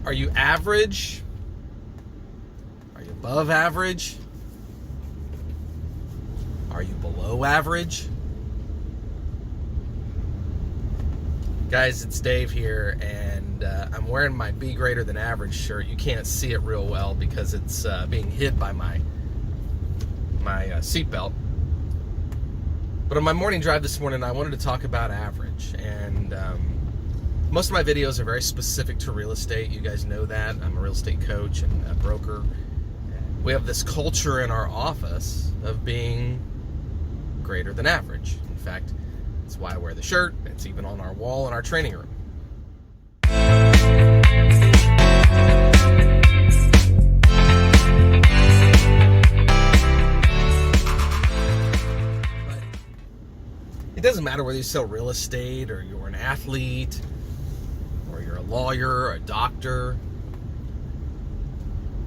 Are you average? Are you above average? Are you below average? Guys, it's Dave here, and I'm wearing my Be Greater Than Average shirt. You can't see it real well because it's being hid by my seatbelt. But on my morning drive this morning, I wanted to talk about average. And most of my videos are very specific to real estate. You guys know that. I'm a real estate coach and a broker. We have this culture in our office of being greater than average. In fact, that's why I wear the shirt. It's even on our wall in our training room. But it doesn't matter whether you sell real estate or you're an athlete or you're a lawyer or a doctor.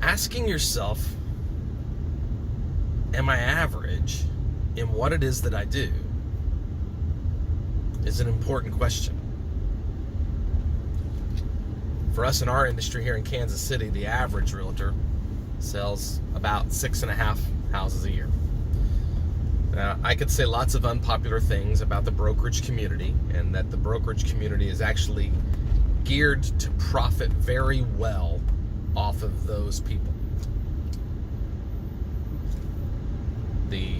Asking yourself, am I average in what it is that I do, is an important question. For us in our industry here in Kansas City, the average realtor sells about 6.5 houses a year. Now, I could say lots of unpopular things about the brokerage community, and that the brokerage community is actually geared to profit very well off of those people. The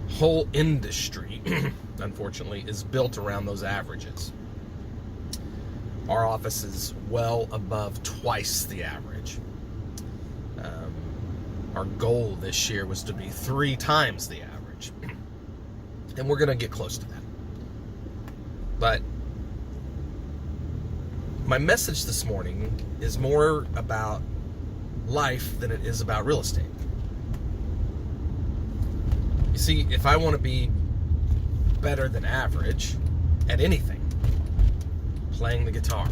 whole industry, unfortunately, is built around those averages. Our office is well above twice the average. Our goal this year was to be 3 times the average. And we're going to get close to that. But my message this morning is more about life than it is about real estate. You see, if I want to be better than average at anything, playing the guitar,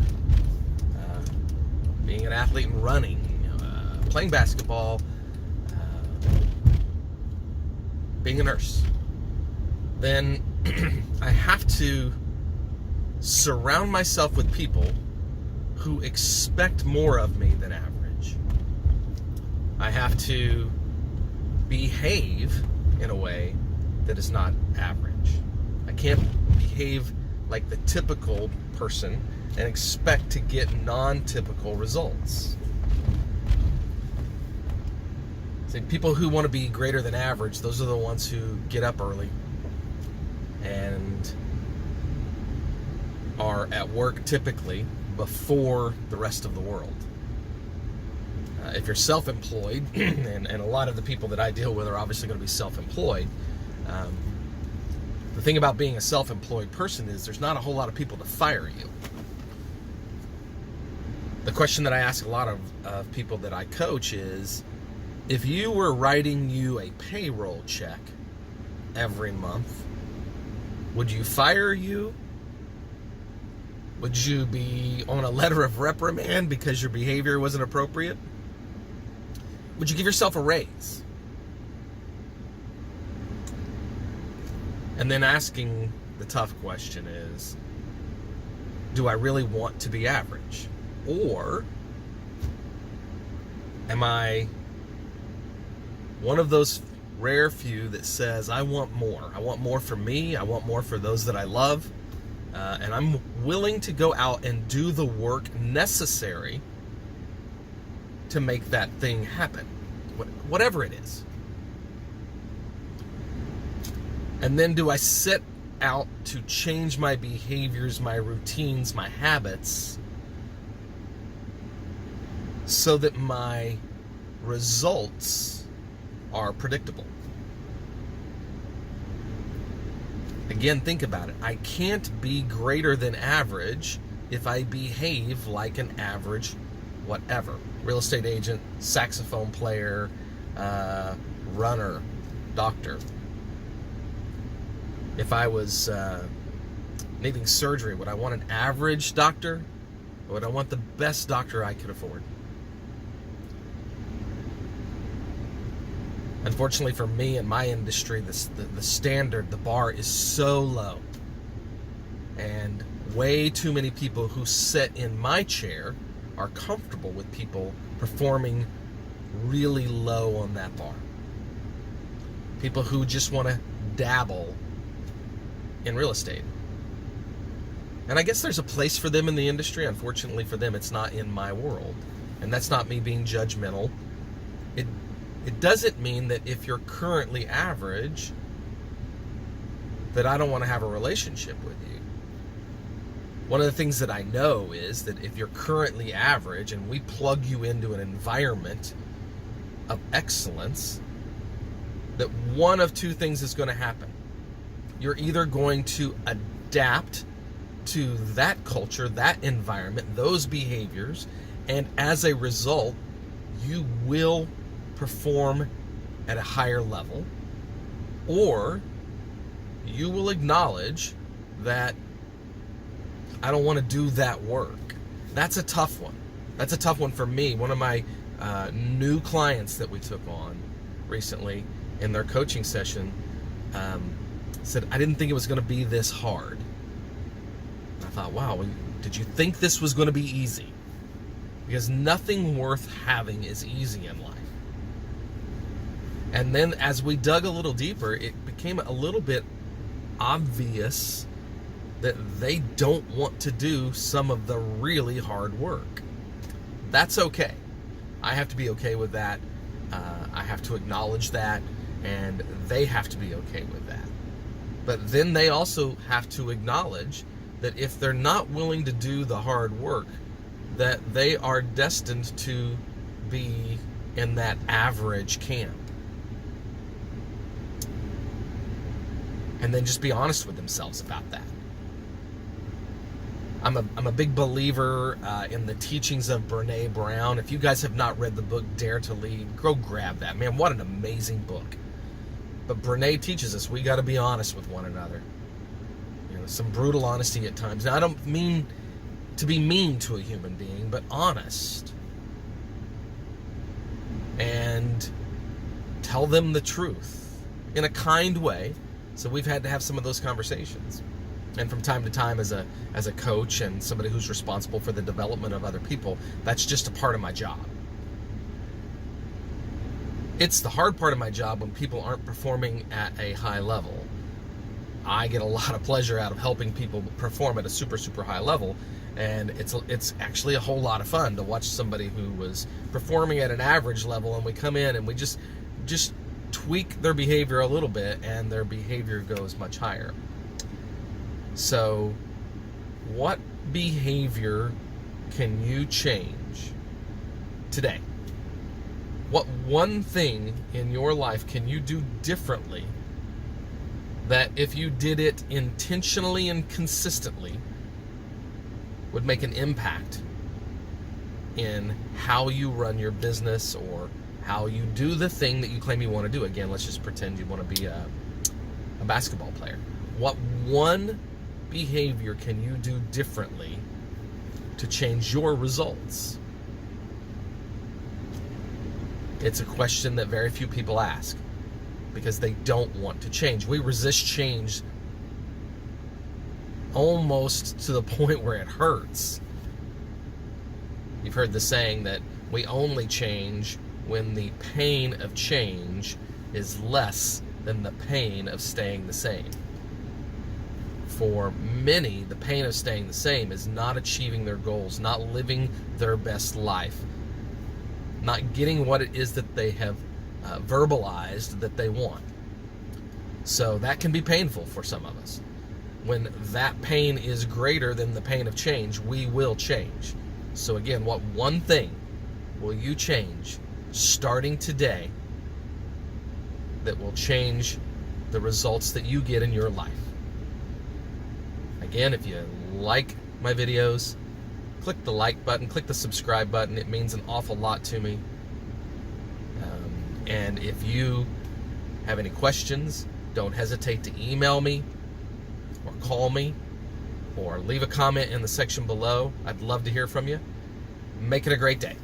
being an athlete and running, playing basketball, being a nurse, then I have to surround myself with people who expect more of me than average. I have to behave in a way that is not average. I can't behave like the typical person and expect to get non-typical results. See, people who want to be greater than average, those are the ones who get up early and are at work typically before the rest of the world. If you're self-employed, and a lot of the people that I deal with are obviously going to be self-employed, the thing about being a self-employed person is there's not a whole lot of people to fire you. The question that I ask a lot of people that I coach is, if you were writing you a payroll check every month, would you fire you? Would you be on a letter of reprimand because your behavior wasn't appropriate? Would you give yourself a raise? And then asking the tough question is, do I really want to be average? Or am I one of those rare few that says, I want more. I want more for me. I want more for those that I love. And I'm willing to go out and do the work necessary to make that thing happen, whatever it is. And then do I set out to change my behaviors, my routines, my habits, so that my results are predictable? Again, think about it. I can't be greater than average if I behave like an average whatever. Real estate agent, saxophone player, runner, doctor. If I was needing surgery, would I want an average doctor? Or would I want the best doctor I could afford? Unfortunately for me in my industry, the standard, the bar is so low. And way too many people who sit in my chair are comfortable with people performing really low on that bar. People who just want to dabble in real estate. And I guess there's a place for them in the industry. Unfortunately for them, it's not in my world. And that's not me being judgmental. It doesn't mean that if you're currently average, that I don't want to have a relationship with you. One of the things that I know is that if you're currently average and we plug you into an environment of excellence, that one of two things is going to happen. You're either going to adapt to that culture, that environment, those behaviors, and as a result, you will perform at a higher level, or you will acknowledge that I don't want to do that work. That's a tough one. That's a tough one for me. One of my new clients that we took on recently in their coaching session said, I didn't think it was going to be this hard. I thought, wow, did you think this was going to be easy? Because nothing worth having is easy in life. And then as we dug a little deeper, it became a little bit obvious that they don't want to do some of the really hard work. That's okay. I have to be okay with that. I have to acknowledge that, and they have to be okay with that. But then they also have to acknowledge that if they're not willing to do the hard work, that they are destined to be in that average camp. And then just be honest with themselves about that. I'm a big believer in the teachings of Brene Brown. If you guys have not read the book Dare to Lead, go grab that. Man, what an amazing book. But Brene teaches us we got to be honest with one another. You know, some brutal honesty at times. Now, I don't mean to be mean to a human being, but honest. And tell them the truth in a kind way. So we've had to have some of those conversations. And from time to time, as a coach and somebody who's responsible for the development of other people, that's just a part of my job. It's the hard part of my job when people aren't performing at a high level. I get a lot of pleasure out of helping people perform at a super, super high level. And it's actually a whole lot of fun to watch somebody who was performing at an average level, and we come in and we just tweak their behavior a little bit, and their behavior goes much higher. So, what behavior can you change today? What one thing in your life can you do differently that if you did it intentionally and consistently would make an impact in how you run your business or how you do the thing that you claim you want to do? Again, let's just pretend you want to be a basketball player. What one behavior can you do differently to change your results? It's a question that very few people ask because they don't want to change. We resist change almost to the point where it hurts. You've heard the saying that we only change when the pain of change is less than the pain of staying the same. For many, the pain of staying the same is not achieving their goals, not living their best life, not getting what it is that they have verbalized that they want. So that can be painful for some of us. When that pain is greater than the pain of change, we will change. So again, what one thing will you change starting today that will change the results that you get in your life? Again, if you like my videos, click the like button, click the subscribe button. It means an awful lot to me. And if you have any questions, don't hesitate to email me or call me or leave a comment in the section below. I'd love to hear from you. Make it a great day.